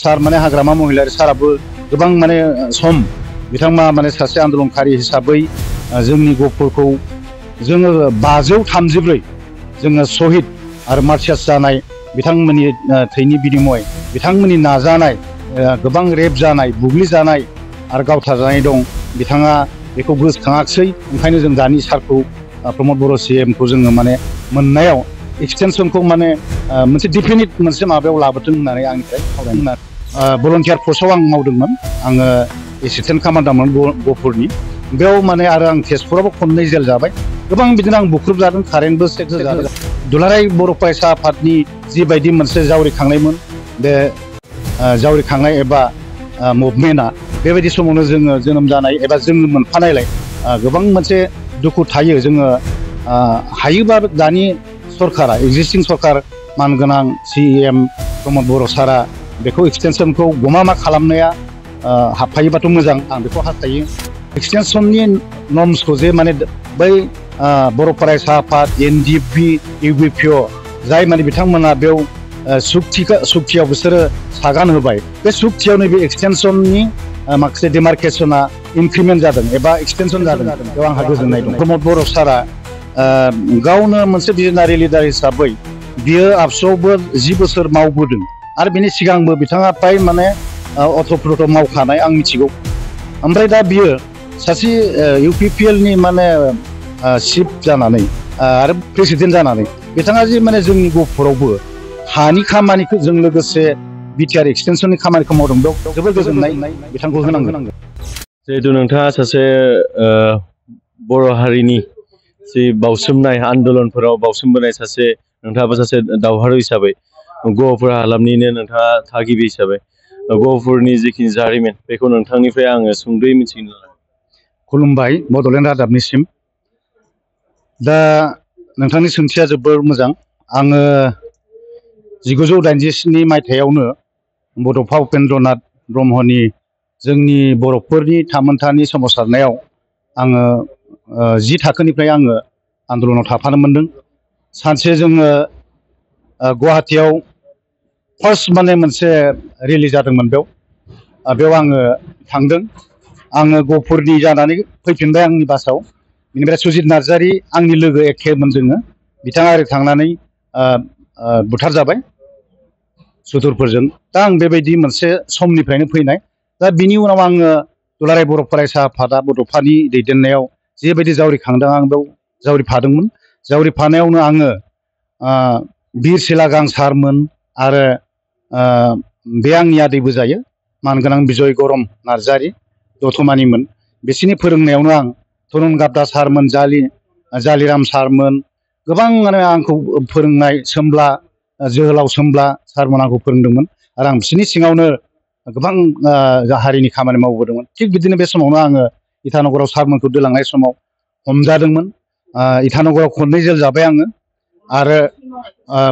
सार माने हाग्रामा महिलारि साराबो गोबां माने सम बिथांमोना माने सासे आन्दोलनकारि हिसाबै जोंनि गफुरखौ जोङो 534 जोङो शहीद आरो मार्टियार्स जानाय बिथांमोननि थैनि बिनिमय बिथांमोननि नाजानाय गोबां रेप जानाय बुग्लि जानाय आरो गावथारजानाय दं बिथाङा बेखौ गोसोखाङाखिसै ओंखायनो जों दानि सारखौ प्रमद बर' सीएमखौ जोङो माने मोननायाव एक्सटेनसनखौ माने मोनसे डिफिनिट मोनसे माबायाव लाबोदों होननानै आंनिफ्राय खावलायदों भलन्टियार पस्टआव आं मावदोंमोन आङो एसिस्टेन्ट कामान्डारमोन गफुरनि बेयाव माने आरो आं तेजपुरावबो खननै जेल जाबाय गोबां बिदिनो आं बुख्रुबजादों कारेन्टबो चेक होजादों दुलाराय बर' फरायसा आफादनि जिबायदि मोनसे जावरिखांनायमोन बे जावरिखांनाय एबा मुभमेन्टआ बेबायदि समावनो जोङो जोनोम जानाय एबा जोङो मोनफानायलाय गोबां मोनसे दुखु थायो जोङो हायोबा दानि सरकारा एक्जिस्टिं सरकार मानगोनां सीएम प्रमद बर' सारा बेखौ एक्सटेनसनखौ गमामा खालामनाया हाबफायोबाथ' मोजां आं बेखौ हास्थायो एक्सटेनसननि नर्म्सखौ जे माने बै बर' फरायसा आफाद एनडिएफबि इउबिपिअ जाय माने बिथांमोना बेयाव सुक्तियाव बिसोरो सागान होबाय बे सुक्तियाव नैबे एक्सटेनसननि माखासे डिमार्केसना इनक्रिमेन्ट जादों एबा एक्सटेनसन जादों बेयाव आंहा गोजोननाय दं प्रमद बर' सारा गावनो मोनसे भिजनारि लिडार हिसाबै बियो आबसुआवबो 10 बोसोर मावबोदों आरो बिनि सिगांबो बिथाङा प्राय माने अथ'प्रथ' मावखानाय आं मिथिगौ ओमफ्राय दा बियो सासे इउपिपिएलनि माने चिफ जानानै आरो प्रेसिडेन्ट जानानै बिथाङा जे माने जोंनि गफुरावबो हानि खामानिखौ जों लोगोसे बिटिआर एक्सटेनसननि खामानिखौ मावदों बेयाव जोबोद गोजोननाय बिथांखौ होनांगोन जिहेतु नोंथाङा सासे बर' हारिनि जि बावसोमनाय आन्दोलनफोराव बावसोमबोनाय सासे नोंथाङाबो सासे दावहारु हिसाबै गहपुर हालामनिनो नोंथाङा थागिबि हिसाबै गहपुरनि जिखिनि जारिमिन बेखौ नोंथांनिफ्राय आङो सुंद'यै मिथिनो लुबैदों खुलुमबाय बड'लेण्ड रादाबनिसिम दा नोंथांनि सोंथिया जोबोर मोजां आङो 1987 मायथाइयावनो बड'फा उपेन्द्रनाथ ब्रह्मनि जोंनि बर'फोरनि थामोनथानि सोमावसारनायाव आङो 10 थाखोनिफ्राय आङो आन्दोलनाव थाफानो मोनदों सानसे जोङो गुवाहाटियाव फार्स्ट माने मोनसे रिलि जादोंमोन बेयाव आङो थांदों आङो गहपुरनि जानानै फैफिनबाय आंनि बासाव बेनिफ्राय सुजित नार्जारि आंनि लोगो एखेमोन जोङो बिथाङा ओरै थांनानै बुथारजाबाय सुथुरफोरजों दा आं बेबायदि मोनसे समनिफ्रायनो फैनाय दा बिनि उनाव आङो दुलाराय बर' फरायसा आफादा बड'फानि दैदेननायाव जेबायदि जावरिखांदों आं बेयाव जावरिफादोंमोन जावरिफानायावनो आङो बिर सिलागां सारमोन आरो बे आंनि आदैबो जायो मानगोनां बिजय गरम नार्जारि दतमानिमोन बिसोरनि फोरोंनायावनो आं तरुन गाद्दा सारमोन जालिराम सारमोन गोबां आंखौ फोरोंनाय सोमब्ला जोहोलाव सोमब्ला सारमोन आंखौ फोरोंदोंमोन आरो आं बिसोरनि सिङावनो गोबां हारिनि खामानि मावबोदोंमोन थिग बिदिनो बे समावनो आङो इटानगराव सारमोनखौ दोलांनाय समाव हमजादोंमोन इटानगराव खननै जेल जाबाय आङो आरो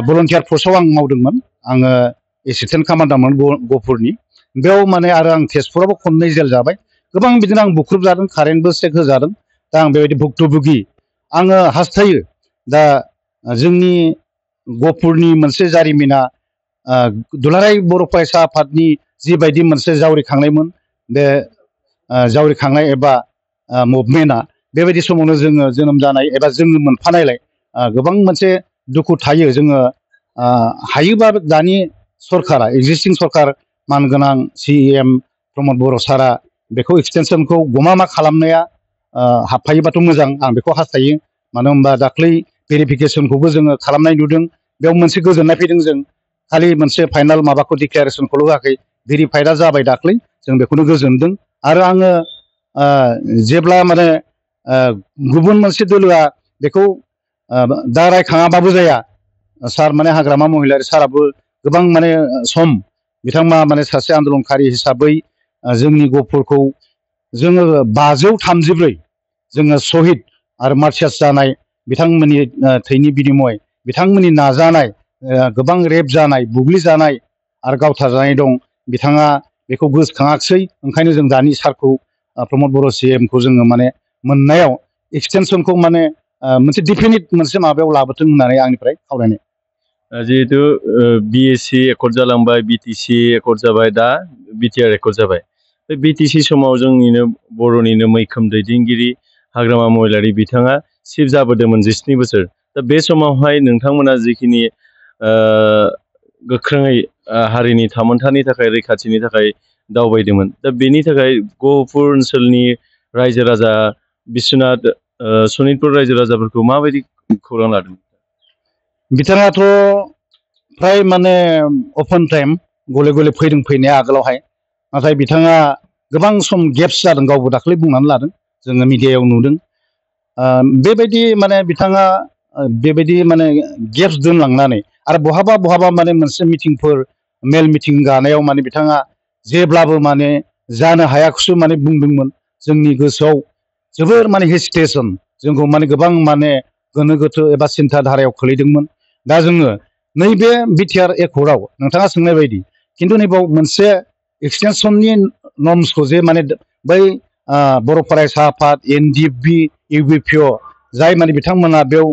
भलन्टियार पस्टआव आं मावदोंमोन आङो एसिस्टेन्ट कामान्डारमोन गहपुरनि बेयाव माने आरो आं तेजपुरावबो खननै जेल जाबाय गोबां बिदिनो आं बुख्रुबजादों कारेन्टबो चेक होजादों दा आं बेबायदि भुक्तभुगि आङो हास्थायो दा जोंनि गहपुरनि मोनसे जारिमिना दुलाराय बर' फरायसा आफादनि जिबायदि मोनसे जावरिखांनायमोन बे जावरिखांनाय एबा मुभमेन्टआ बेबायदि समावनो जोङो जोनोम जानाय एबा जोङो मोनफानायलाय गोबां मोनसे दुखु थायो जोङो हायोबा दानि सरकारा एक्जिस्टिं सरकार मानगोनां सीएम प्रमद बर' सारा बेखौ एक्सटेनसनखौ गमामा खालामनाया हाबफायोबाथ' मोजां आं बेखौ हास्थायो मानो होनबा दाख्लै भेरिफिकेसनखौबो जोङो खालामनाय नुदों बेयाव मोनसे गोजोननाय फैदों जों खालि मोनसे फाइनाल माबाखौ डिक्लेरेसनखौल' होआखै भेरिफाइडआ जाबाय दाख्लै जों बेखौनो गोजोनदों आरो आङो जेब्ला माने गुबुन मोनसे दोलोआ बेखौ दा रायखाङाबाबो जाया सार माने हाग्रामा महिलारि साराबो गोबां माने सम बिथांमोना माने सासे आन्दोलनकारि हिसाबै जोंनि गहपुरखौ जोङो 534 जोङो शहीद आरो मार्टियार्स जानाय बिथांमोननि थैनि बिनिमय बिथांमोननि नाजानाय गोबां रेप जानाय बुग्लि जानाय आरो गावथारजानाय दं बिथाङा बेखौ गोसोखाङाखिसै ओंखायनो जों दानि सारखौ प्रमद बर' सीएमखौ जोङो माने मोननायाव एक्सटेनसनखौ माने मोनसे डिफिनिट मोनसे माबायाव लाबोथों होननानै आंनिफ्राय खावलायनाय जिहेतु बिएससि एकर्ड जालांबाय, बिटिसि एकर्ड जाबाय, दा बिटिआर एकर्ड जाबाय। बे बिटिसि समाव जोंनिनो बर'निनो मैखोम दैदेनगिरि हाग्रामा महिलारि बिथाङा चिफ जाबोदोंमोन 17 बोसोर। दा बे समावहाय नोंथांमोना जिखिनि गोख्रोङै हारिनि थामोनथानि थाखाय रैखाथिनि थाखाय दावबायदोंमोन। दा बेनि थाखाय गहपुर ओनसोलनि रायजो राजा बिश्वनाथ सनितपुर रायजो राजाफोरखौ माबायदि खौरां लादों? बिथाङाथ' फ्राय माने अपेन टाइम गले गले फैदों फैनाया आगोलावहाय, नाथाय बिथाङा गोबां सम गेप्स जादों, गावबो दाख्लै बुंनानै लादों, जोङो मिडियायाव नुदों। बेबायदि माने बिथाङा बेबायदि माने गेप्स दोनलांनानै आरो बहाबा बहाबा माने मोनसे मिटिंफोर मेल मिटिं गानायाव माने बिथाङा जेब्लाबो माने जानो हायाखैसो माने बुंदोंमोन। जोंनि गोसोआव जोबोर माने हेसिटेसन, जोंखौ माने गोबां माने गोनो गोथो एबा सिन्था धारायाव खोलैदोंमोन। दा जोङो नैबे बिटिआर एकर्डआव नोंथाङा सोंनाय बायदि खिन्थु नैबाव मोनसे एक्सटेनसननि नर्म्सखौ जे माने बै बर' फरायसा आफाद, एनडिएफबि, इउबिपिअ जाय माने बिथांमोना बेयाव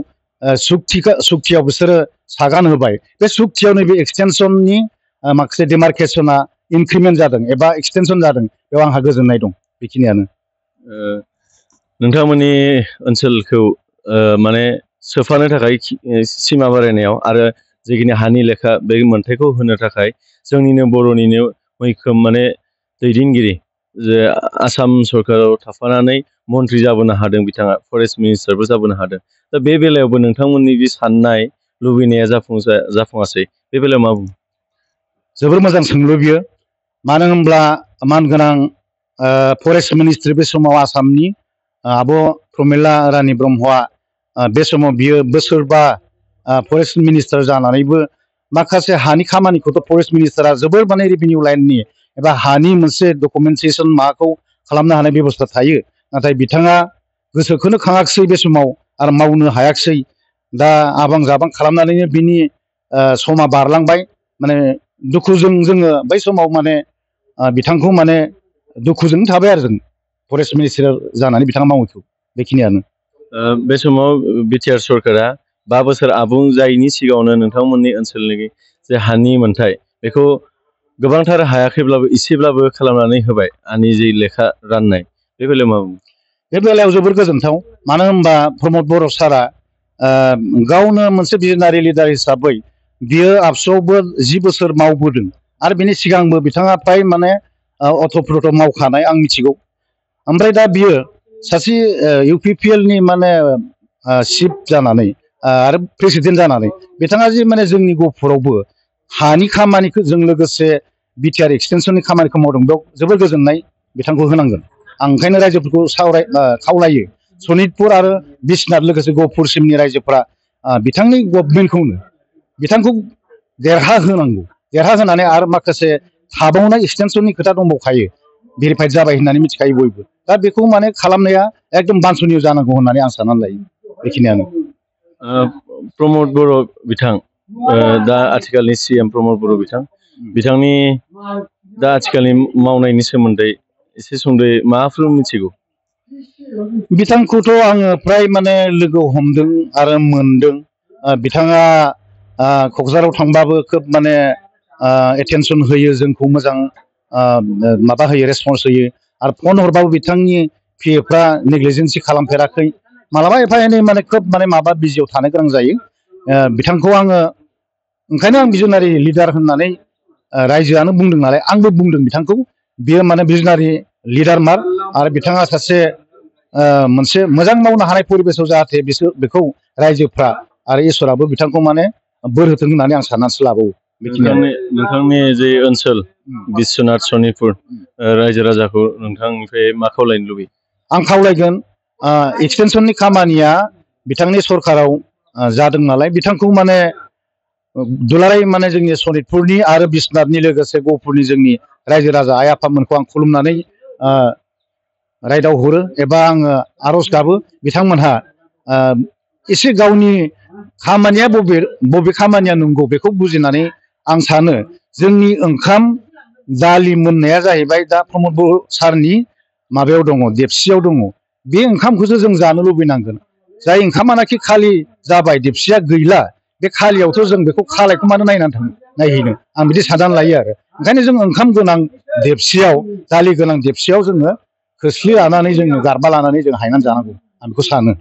सुक्तियाव बिसोरो सागान होबाय, बे सुक्तियाव नैबे एक्सटेनसननि माखासे डिमार्केसना इनक्रिमेन्ट जादों एबा एक्सटेनसन जादों, बेयाव आंहा गोजोननाय दं। बेखिनियानो। नोंथांमोननि ओनसोलखौ माने सोफानो थाखाय सिमा बारायनायाव आरो जिखिनि हानि लेखा बे मोनथायखौ होनो थाखाय जोंनिनो बर'निनो मैखोम माने दैदेनगिरि जे आसाम सरकाराव थाफानानै मन्थ्रि जाबोनो हादों, बिथाङा फरेस्ट मिनिस्टारबो जाबोनो हादों। दा बे बेलायावबो नोंथांमोननि जि साननाय लुबैनाया जाफुङासै, बे बेलायाव मा बुङो? जोबोर मोजां सोंलु बियो। मानो होनब्ला मानगोनां फरेस्ट मिनिस्ट्रि बे समाव आसामनि आब' प्रमिला रानी ब्रह्मआ बे समाव बियो बोसोरबा फरेस्ट मिनिस्टार जानानैबो माखासे हानि खामानिखौथ' फरेस्ट मिनिस्टारा जोबोर माने रेभिनिउ लाइननि एबा हानि मोनसे डकुमेन्टेसन माबाखौ खालामनो हानाय बेबस्था थायो, नाथाय बिथाङा गोसोखौनो खाङाखिसै बे समाव आरो मावनो हायाखिसै। दा आबां जाबां खालामनानैनो बिनि समा बारलांबाय। माने दुखुजों जोङो बै समाव माने बिथांखौ माने दुखुजों थाबाय आरो जों फरेस्ट मिनिस्टार जानानै बिथाङा मावैखौ। बेखिनियानो। बे समाव बिटिआर सरकारा 5 बोसोर आबुं जायैनि सिगाङावनो नोंथांमोननि ओनसोलनि जे हानि मोनथाय बेखौ गोबांथार हायाखैब्लाबो एसेब्लाबो खालामनानै होबाय। हानि जि लेखा राननाय, बे बेलायाव मा बुङो? बे बेलायाव जोबोर गोजोनथाव। मानो होनबा प्रमद बर' सारा गावनो मोनसे भिजनारि लिडार हिसाबै बियो आबसुआवबो 10 बोसोर मावबोदों आरो बिनि सिगांबो बिथाङा फ्राय माने अथ'प्रथ मावखानाय आं मिथिगौ। ओमफ्राय दा बियो सासे इउपिपिएलनि माने चिफ जानानै आरो प्रेसिडेन्ट जानानै बिथाङा जे माने जोंनि गहपुरावबो हानि खामानिखौ जों लोगोसे बिटिआर एक्सटेनसननि खामानिखौ मावदों, बेयाव जोबोर गोजोननाय बिथांखौ होनांगोन। आं ओंखायनो रायजोफोरखौ खावलायो, सनितपुर आरो बिश्वनाथ लोगोसे गहपुरसिमनि रायजोफ्रा बिथांनि गभर्नमेन्टखौनो बिथांखौ देरहाहोनांगौ। देरहाहोनानै आरो माखासे थाबावनाय एक्सटेनसननि खोथा दंबावखायो, भेरिफाइड जाबाय होननानै मिथिखायो बयबो। दा बेखौ माने खालामनाया एकदम बानसनीय जानांगौ होननानै आं साननानै लायो। बेखिनियानो। प्रमद बर' बिथां, दा आथिखालनि सिएम प्रमद बर' बिथांनि दा आथिखालनि मावनायनि सोमोन्दै एसे सुंद'यै माबाफोर मिथिगौ? बिथांखौथ' आङो फ्राय माने लोगो हमदों आरो मोनदों। बिथाङा क'क्राझाराव थांबाबो खोब माने एटेनसन होयो, जोंखौ मोजां माबा होयो, रेसपन्स होयो। आरो फन हरबाबो बिथांनि पिएफ्रा नेग्लिजेन्सि खालामफेराखै। मालाबा एफा एनै माने खोब माने माबा बिजियाव थानो गोनां जायो। बिथांखौ आङो ओंखायनो आं भिजनारि लिडार होननानै रायजोआनो बुंदों नालाय आंबो बुंदों बिथांखौ। बियो माने भिजनारि लिडार मार आरो बिथाङा सासे मोनसे मोजां मावनो हानाय परिबेसाव जाहाथे बेखौ रायजोफ्रा आरो इसोराबो बिथांखौ माने बोर होथों होननानै आं साननानैसो लाबावो। नोंथांनि जे ओनसोल बिश्वनाथ सनितपुर रायजो राजाखौ नोंथांनिफ्राय मा खावलायनो लुबैयो? आं खावलायगोन, एक्सटेनसननि खामानिया बिथांनि सरकाराव जादों नालाय बिथांखौ माने दुलाराय माने जोंनि सनितपुरनि आरो बिश्वनाथनि लोगोसे गहपुरनि जोंनि रायजो राजा आइ आफामोनखौ आं खुलुमनानै रायदाव हरो एबा आङो आर'ज गाबो बिथांमोनहा एसे गावनि खामानिया बबे खामानिया नंगौ बेखौ बुजिनानै आं सानो जोंनि ओंखाम दालि मोननाया जाहैबाय दा प्रमद बर' सारनि माबायाव दङ, देबसियाव दङ। बे ओंखामखौसो जों जानो लुबैनांगोन। जाय ओंखामानाखि खालि जाबाय, देबसिया गैला, बे खालियावथ' जों बेखौ खालायखौ मानो नायनानै थाङो नायहैनो आं बिदि साननानै लायो आरो ओंखायनो जों ओंखाम गोनां देबसियाव दालि गोनां देबसियाव जोङो खोस्लि लानानै जोङो गारबा लानानै जों हायनानै जानांगौ आं बेखौ सानो।